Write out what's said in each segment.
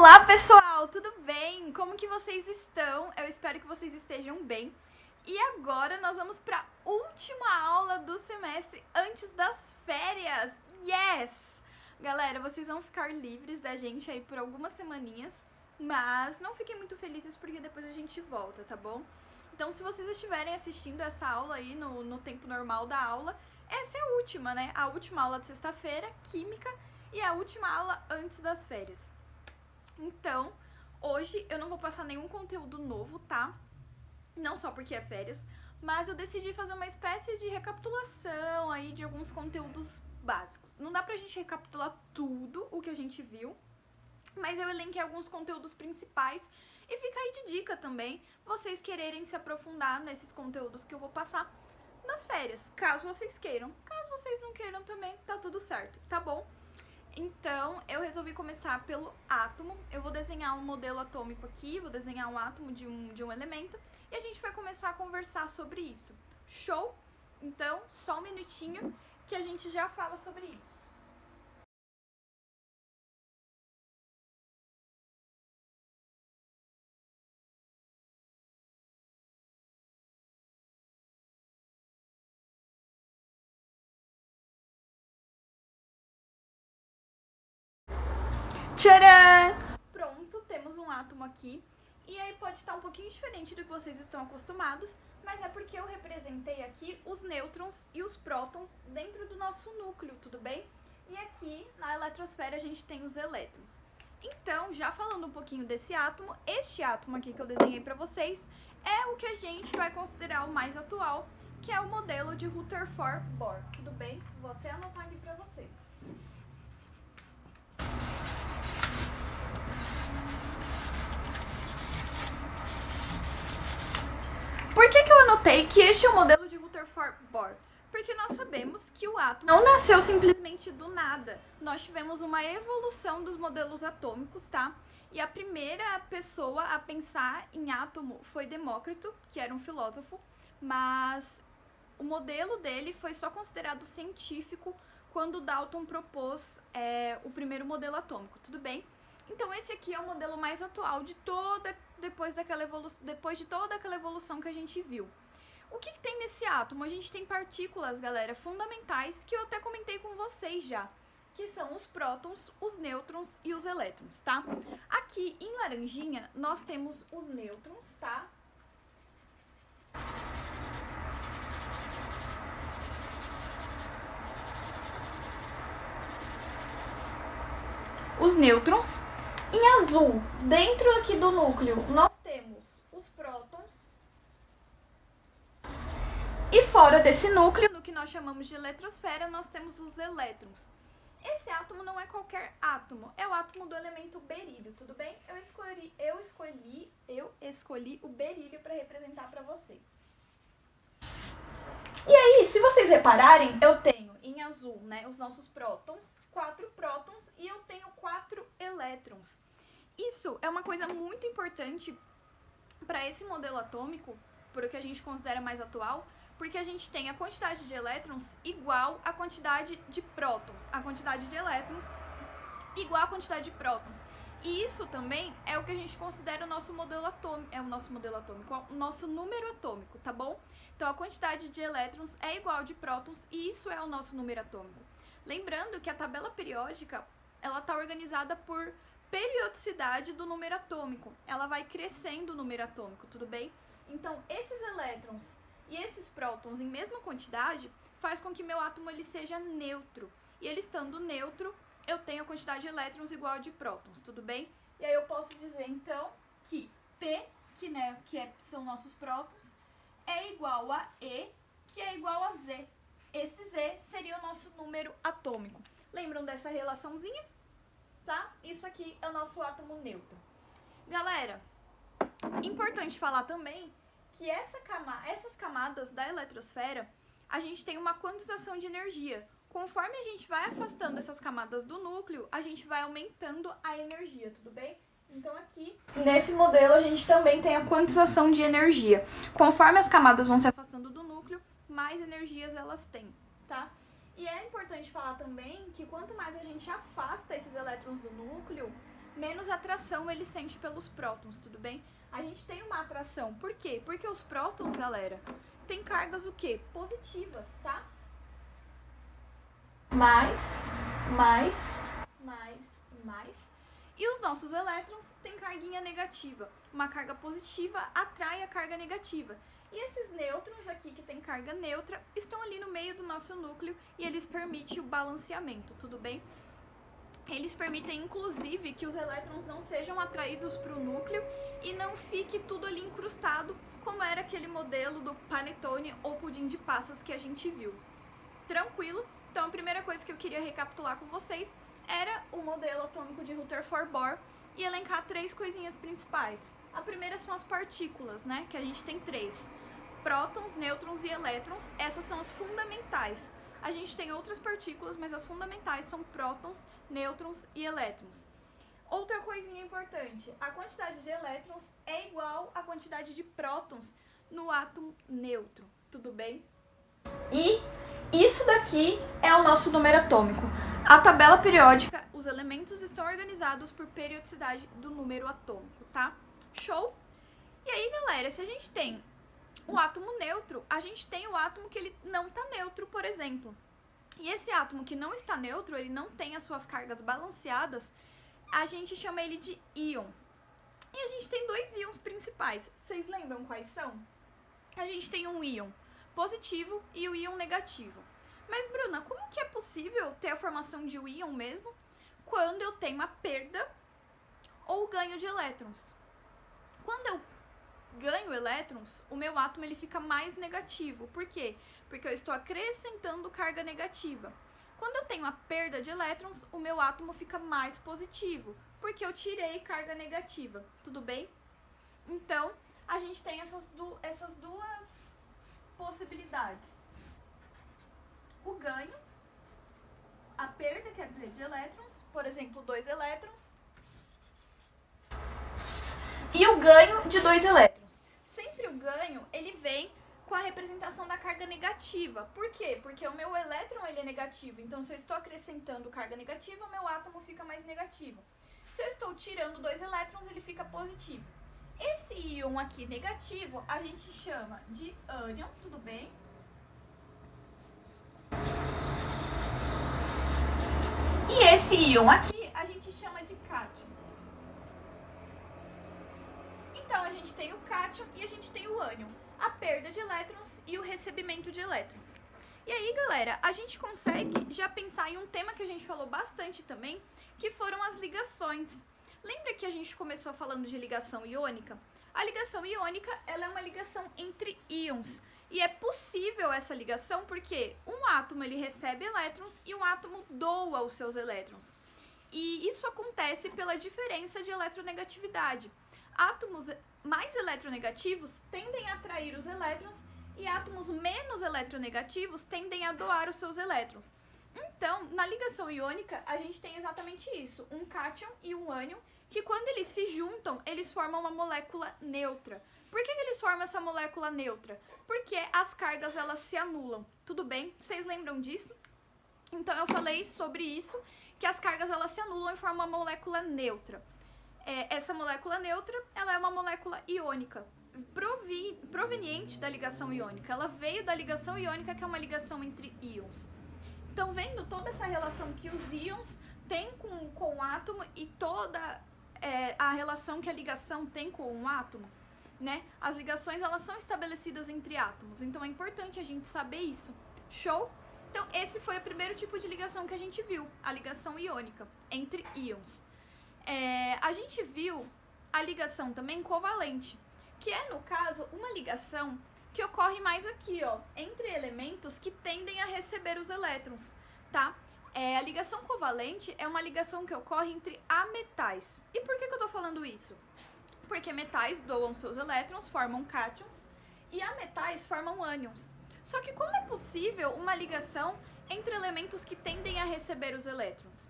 Olá pessoal, tudo bem? Como que vocês estão? Eu espero que vocês estejam bem. E agora nós vamos para a última aula do semestre antes das férias. Yes! Galera, vocês vão ficar livres da gente aí por algumas semaninhas, mas não fiquem muito felizes porque depois a gente volta, tá bom? Então, se vocês estiverem assistindo essa aula aí no tempo normal da aula, essa é a última, né? A última aula de sexta-feira, Química, e a última aula antes das férias. Então, hoje eu não vou passar nenhum conteúdo novo, tá? Não só porque é férias, mas eu decidi fazer uma espécie de recapitulação aí de alguns conteúdos básicos. Não dá pra gente recapitular tudo o que a gente viu, mas eu elenquei alguns conteúdos principais e fica aí de dica também, vocês quererem se aprofundar nesses conteúdos que eu vou passar nas férias, caso vocês queiram. Caso vocês não queiram também, tá tudo certo, tá bom? Então, eu resolvi começar pelo átomo. Eu vou desenhar um modelo atômico aqui, vou desenhar um átomo de um elemento, e a gente vai começar a conversar sobre isso. Show? Então, só um minutinho que a gente já fala sobre isso. Tcharam! Pronto, temos um átomo aqui. E aí pode estar um pouquinho diferente do que vocês estão acostumados, mas é porque eu representei aqui os nêutrons e os prótons dentro do nosso núcleo, tudo bem? E aqui na eletrosfera a gente tem os elétrons. Então, já falando um pouquinho desse átomo, este átomo aqui que eu desenhei para vocês é o que a gente vai considerar o mais atual, que é o modelo de Rutherford-Bohr, tudo bem? Vou até anotar aqui para vocês. Por que eu anotei que este é o modelo de Rutherford-Bohr? Porque nós sabemos que o átomo não nasceu simplesmente do nada. Nós tivemos uma evolução dos modelos atômicos, tá? E a primeira pessoa a pensar em átomo foi Demócrito, que era um filósofo, mas o modelo dele foi só considerado científico quando Dalton propôs o primeiro modelo atômico, tudo bem? Então esse aqui é o modelo mais atual de depois de toda aquela evolução que a gente viu. O que tem nesse átomo? A gente tem partículas, galera, fundamentais que eu até comentei com vocês já, que são os prótons, os nêutrons e os elétrons, tá? Aqui em laranjinha nós temos os nêutrons, tá? Os nêutrons. Em azul, dentro aqui do núcleo, nós temos os prótons. E fora desse núcleo, no que nós chamamos de eletrosfera, nós temos os elétrons. Esse átomo não é qualquer átomo, é o átomo do elemento berílio, tudo bem? Eu escolhi o berílio para representar para vocês. E aí, se vocês repararem, eu tenho em azul, né, os nossos prótons, 4 prótons, e eu tenho 4 elétrons. Isso é uma coisa muito importante para esse modelo atômico, por o que a gente considera mais atual, porque a gente tem a quantidade de elétrons igual à quantidade de prótons, a quantidade de elétrons igual à quantidade de prótons. E isso também é o que a gente considera o nosso modelo atômico, o nosso número atômico, tá bom? Então a quantidade de elétrons é igual de prótons e isso é o nosso número atômico. Lembrando que a tabela periódica, ela está organizada por periodicidade do número atômico. Ela vai crescendo o número atômico, tudo bem? Então, esses elétrons e esses prótons em mesma quantidade faz com que meu átomo ele seja neutro. E ele estando neutro, eu tenho a quantidade de elétrons igual a de prótons, tudo bem? E aí eu posso dizer, então, que P, são nossos prótons, é igual a E, que é igual a Z. Esse Z seria o nosso número atômico. Lembram dessa relaçãozinha? Tá? Isso aqui é o nosso átomo neutro. Galera, importante falar também que essas camadas da eletrosfera, a gente tem uma quantização de energia. Conforme a gente vai afastando essas camadas do núcleo, a gente vai aumentando a energia, tudo bem? Então aqui, nesse modelo, a gente também tem a quantização de energia. Conforme as camadas vão se afastando do núcleo, mais energias elas têm, tá? E é importante falar também que quanto mais a gente afasta esses elétrons do núcleo, menos atração ele sente pelos prótons, tudo bem? A gente tem uma atração, por quê? Porque os prótons, galera, tem cargas o quê? Positivas, tá? Mais. E os nossos elétrons têm carguinha negativa. Uma carga positiva atrai a carga negativa. E esses nêutrons aqui, que tem carga neutra, estão ali no meio do nosso núcleo e eles permitem o balanceamento, tudo bem? Eles permitem, inclusive, que os elétrons não sejam atraídos para o núcleo e não fique tudo ali incrustado, como era aquele modelo do panetone ou pudim de passas que a gente viu. Tranquilo? Então, a primeira coisa que eu queria recapitular com vocês era o modelo atômico de Rutherford Bohr e elencar 3 coisinhas principais. A primeira são as partículas, né? Que a gente tem 3. Prótons, nêutrons e elétrons. Essas são as fundamentais. A gente tem outras partículas, mas as fundamentais são prótons, nêutrons e elétrons. Outra coisinha importante, a quantidade de elétrons é igual à quantidade de prótons no átomo neutro, tudo bem? E isso daqui é o nosso número atômico. A tabela periódica, os elementos estão organizados por periodicidade do número atômico, tá? Show? E aí, galera, se a gente tem o átomo neutro, a gente tem o átomo que ele não está neutro, por exemplo. E esse átomo que não está neutro, ele não tem as suas cargas balanceadas, a gente chama ele de íon. E a gente tem 2 íons principais. Vocês lembram quais são? A gente tem um íon positivo e o íon negativo. Mas, Bruna, como que é possível ter a formação de um íon mesmo quando eu tenho a perda ou ganho de elétrons? Quando eu ganho elétrons, o meu átomo ele fica mais negativo. Por quê? Porque eu estou acrescentando carga negativa. Quando eu tenho a perda de elétrons, o meu átomo fica mais positivo, porque eu tirei carga negativa. Tudo bem? Então, a gente tem essas duas possibilidades. O ganho, a perda, quer dizer, de elétrons, por exemplo, 2 elétrons, e o ganho de 2 elétrons. Sempre o ganho, ele vem com a representação da carga negativa. Por quê? Porque o meu elétron ele é negativo, então se eu estou acrescentando carga negativa, o meu átomo fica mais negativo. Se eu estou tirando 2 elétrons, ele fica positivo. Esse íon aqui negativo, a gente chama de ânion, tudo bem? E esse íon aqui, a gente chama de cátion. Então, a gente tem o cátion e a gente tem o ânion. A perda de elétrons e o recebimento de elétrons. E aí, galera, a gente consegue já pensar em um tema que a gente falou bastante também, que foram as ligações. Lembra que a gente começou falando de ligação iônica? A ligação iônica, ela é uma ligação entre íons. E é possível essa ligação porque um átomo ele recebe elétrons e um átomo doa os seus elétrons. E isso acontece pela diferença de eletronegatividade. Átomos mais eletronegativos tendem a atrair os elétrons e átomos menos eletronegativos tendem a doar os seus elétrons. Então, na ligação iônica, a gente tem exatamente isso, um cátion e um ânion, que quando eles se juntam, eles formam uma molécula neutra. Por que eles formam essa molécula neutra? Porque as cargas elas se anulam. Tudo bem? Vocês lembram disso? Então, eu falei sobre isso, que as cargas elas se anulam e formam uma molécula neutra. Essa molécula neutra, ela é uma molécula iônica, proveniente da ligação iônica. Ela veio da ligação iônica, que é uma ligação entre íons. Então, vendo toda essa relação que os íons têm com o átomo e toda a relação que a ligação tem com o átomo, né? As ligações, elas são estabelecidas entre átomos. Então, é importante a gente saber isso. Show? Então, esse foi o primeiro tipo de ligação que a gente viu, a ligação iônica, entre íons. A gente viu a ligação também covalente, que é, no caso, uma ligação que ocorre mais aqui, ó, entre elementos que tendem a receber os elétrons, tá? A ligação covalente é uma ligação que ocorre entre ametais. E por que eu tô falando isso? Porque metais doam seus elétrons, formam cátions, e ametais formam ânions. Só que como é possível uma ligação entre elementos que tendem a receber os elétrons?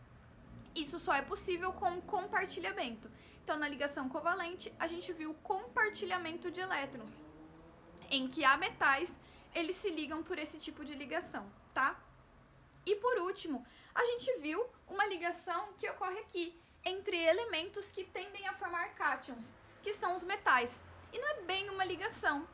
Isso só é possível com compartilhamento. Então, na ligação covalente, a gente viu o compartilhamento de elétrons, em que ametais, eles se ligam por esse tipo de ligação, tá? E por último, a gente viu uma ligação que ocorre aqui, entre elementos que tendem a formar cátions, que são os metais. E não é bem uma ligação,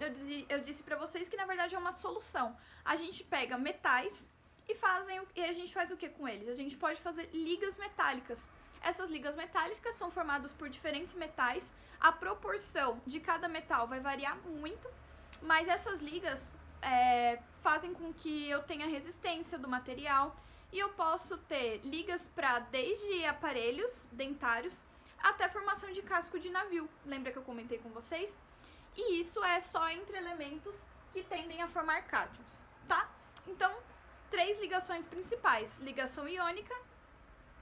eu disse para vocês que na verdade é uma solução. A gente pega metais e a gente faz o que com eles? A gente pode fazer ligas metálicas. Essas ligas metálicas são formadas por diferentes metais, a proporção de cada metal vai variar muito, mas essas ligas fazem com que eu tenha resistência do material e eu posso ter ligas para desde aparelhos dentários até formação de casco de navio. Lembra que eu comentei com vocês? E isso é só entre elementos que tendem a formar cátions, tá? Então, 3 ligações principais. Ligação iônica,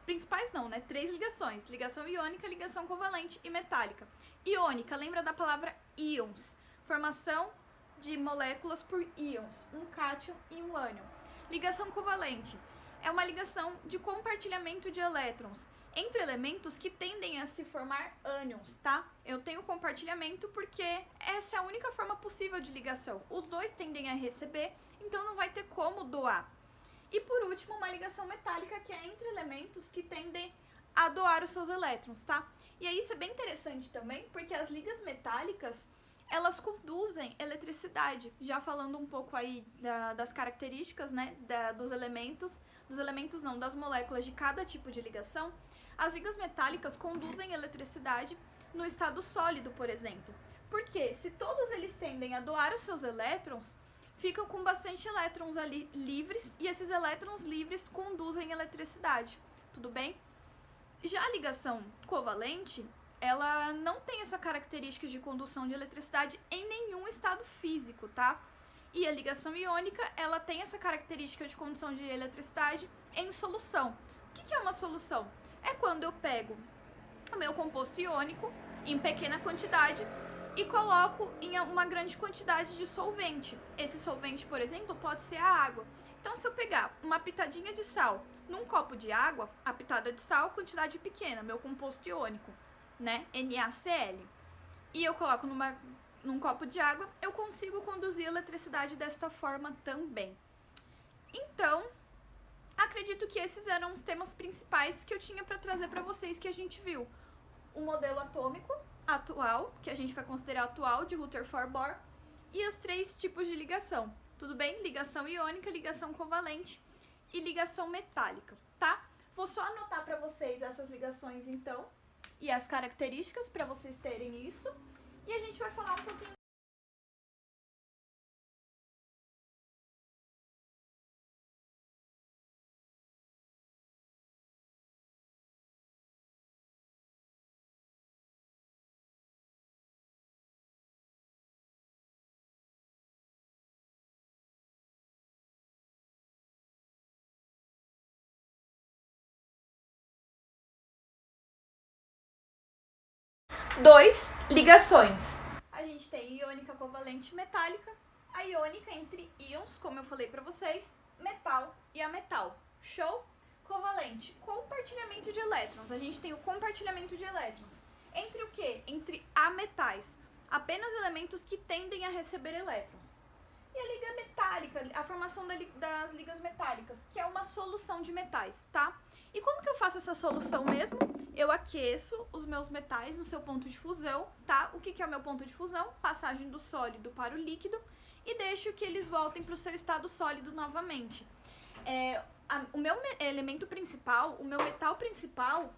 principais não, né? 3 ligações. Ligação iônica, ligação covalente e metálica. Iônica, lembra da palavra íons. Formação de moléculas por íons, um cátion e um ânion. Ligação covalente é uma ligação de compartilhamento de elétrons entre elementos que tendem a se formar ânions, tá? Eu tenho compartilhamento porque essa é a única forma possível de ligação. Os dois tendem a receber, então não vai ter como doar. E por último, uma ligação metálica que é entre elementos que tendem a doar os seus elétrons, tá? E aí isso é bem interessante também, porque as ligas metálicas, elas conduzem eletricidade. Já falando um pouco aí das características, né, dos elementos não, das moléculas de cada tipo de ligação, as ligas metálicas conduzem eletricidade no estado sólido, por exemplo. Porque se todos eles tendem a doar os seus elétrons, ficam com bastante elétrons ali livres, e esses elétrons livres conduzem eletricidade, tudo bem? Já a ligação covalente, ela não tem essa característica de condução de eletricidade em nenhum estado físico, tá? E a ligação iônica, ela tem essa característica de condução de eletricidade em solução. O que é uma solução? É quando eu pego o meu composto iônico em pequena quantidade e coloco em uma grande quantidade de solvente. Esse solvente, por exemplo, pode ser a água. Então, se eu pegar uma pitadinha de sal num copo de água, a pitada de sal, quantidade pequena, meu composto iônico, né, NaCl, e eu coloco num copo de água, eu consigo conduzir eletricidade desta forma também. Então, acredito que esses eram os temas principais que eu tinha para trazer para vocês, que a gente viu. O modelo atômico atual, que a gente vai considerar atual, de Rutherford-Bohr, e os 3 tipos de ligação. Tudo bem? Ligação iônica, ligação covalente e ligação metálica, tá? Vou só anotar para vocês essas ligações, então, e as características para vocês terem isso. E a gente vai falar um pouquinho. Ligações. A gente tem iônica, covalente e metálica. A iônica entre íons, como eu falei pra vocês, metal e ametal. Show? Covalente, compartilhamento de elétrons. A gente tem o compartilhamento de elétrons. Entre o quê? Entre ametais. Apenas elementos que tendem a receber elétrons. E a liga metálica, a formação das ligas metálicas, que é uma solução de metais, tá? E como que eu faço essa solução mesmo? Eu aqueço os meus metais no seu ponto de fusão, tá? O que é o meu ponto de fusão? Passagem do sólido para o líquido, e deixo que eles voltem para o seu estado sólido novamente. O meu elemento principal, o meu metal principal,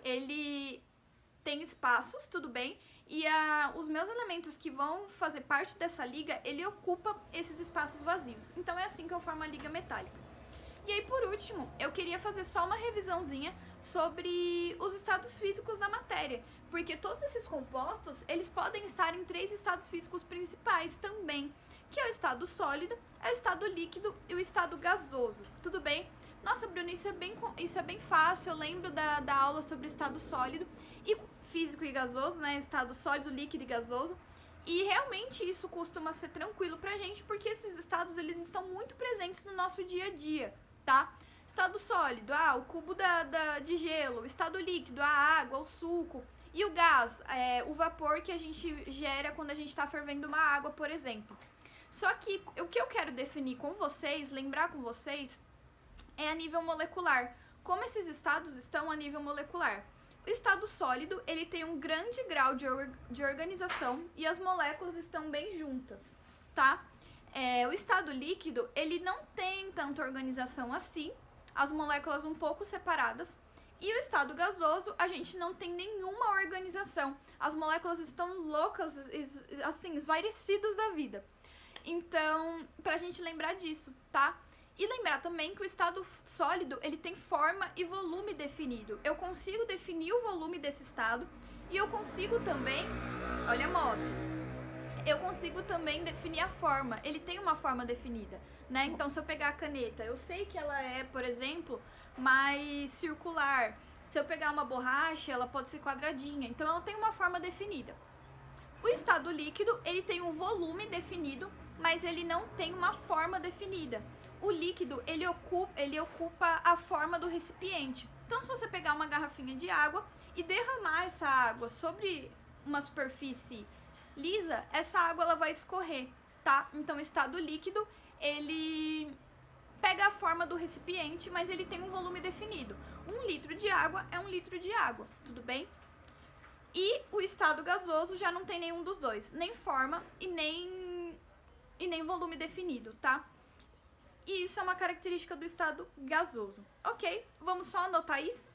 ele tem espaços, tudo bem? E os meus elementos que vão fazer parte dessa liga, ele ocupa esses espaços vazios. Então é assim que eu formo a liga metálica. E aí, por último, eu queria fazer só uma revisãozinha sobre os estados físicos da matéria. Porque todos esses compostos, eles podem estar em 3 estados físicos principais também. Que é o estado sólido, é o estado líquido e o estado gasoso. Tudo bem? Nossa, Bruno, isso é bem fácil. Eu lembro da aula sobre estado sólido e físico e gasoso, né? Estado sólido, líquido e gasoso. E realmente isso costuma ser tranquilo pra gente, porque esses estados, eles estão muito presentes no nosso dia a dia, tá? Estado sólido, o cubo de gelo. O estado líquido, a água, o suco. E o gás, o vapor que a gente gera quando a gente está fervendo uma água, por exemplo. Só que o que eu quero definir com vocês, lembrar com vocês, é a nível molecular. Como esses estados estão a nível molecular? O estado sólido, ele tem um grande grau de organização e as moléculas estão bem juntas, tá? O estado líquido, ele não tem tanta organização assim, as moléculas um pouco separadas. E o estado gasoso, a gente não tem nenhuma organização. As moléculas estão loucas, assim, esvairecidas da vida. Então, pra gente lembrar disso, tá? E lembrar também que o estado sólido, ele tem forma e volume definido. Eu consigo definir o volume desse estado e eu consigo também, olha a moto, eu consigo também definir a forma. Ele tem uma forma definida, né? Então, se eu pegar a caneta, eu sei que ela é, por exemplo, mais circular. Se eu pegar uma borracha, ela pode ser quadradinha. Então, ela tem uma forma definida. O estado líquido, ele tem um volume definido, mas ele não tem uma forma definida. O líquido, ele ocupa a forma do recipiente. Então, se você pegar uma garrafinha de água e derramar essa água sobre uma superfície lisa, essa água ela vai escorrer, tá? Então, o estado líquido, ele pega a forma do recipiente, mas ele tem um volume definido. 1 litro de água é 1 litro de água, tudo bem? E o estado gasoso já não tem nenhum dos dois, nem forma e nem volume definido, tá? E isso é uma característica do estado gasoso. Ok, vamos só anotar isso?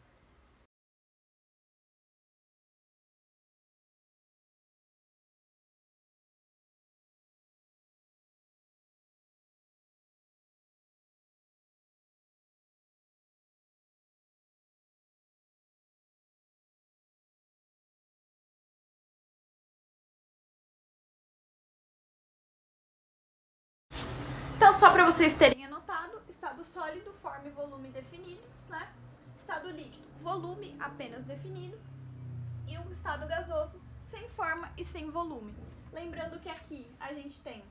Então, só para vocês terem anotado, estado sólido, forma e volume definidos, né? Estado líquido, volume apenas definido. E o estado gasoso, sem forma e sem volume. Lembrando que aqui a gente tem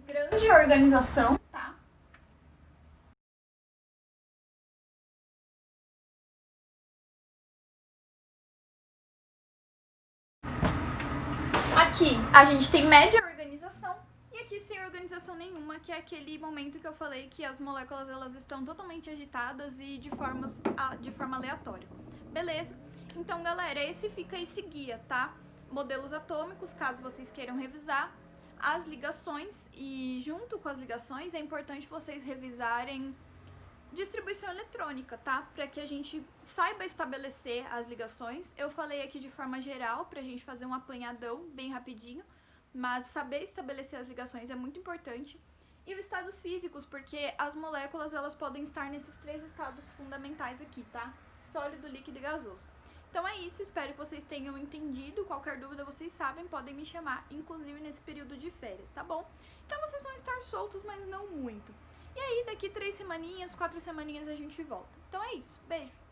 grande organização, tá? Aqui a gente tem média organização e aqui sem organização nenhuma, que é aquele momento que eu falei que as moléculas elas estão totalmente agitadas e de forma aleatória. Beleza? Então, galera, esse fica esse guia, tá? Modelos atômicos, caso vocês queiram revisar. As ligações, e junto com as ligações é importante vocês revisarem distribuição eletrônica, tá? Para que a gente saiba estabelecer as ligações. Eu falei aqui de forma geral, pra gente fazer um apanhadão bem rapidinho, mas saber estabelecer as ligações é muito importante. E os estados físicos, porque as moléculas elas podem estar nesses 3 estados fundamentais aqui, tá? Sólido, líquido e gasoso. Então é isso, espero que vocês tenham entendido. Qualquer dúvida vocês sabem, podem me chamar, inclusive nesse período de férias, tá bom? Então vocês vão estar soltos, mas não muito. E aí, daqui 3 semaninhas, 4 semaninhas a gente volta. Então é isso, beijo!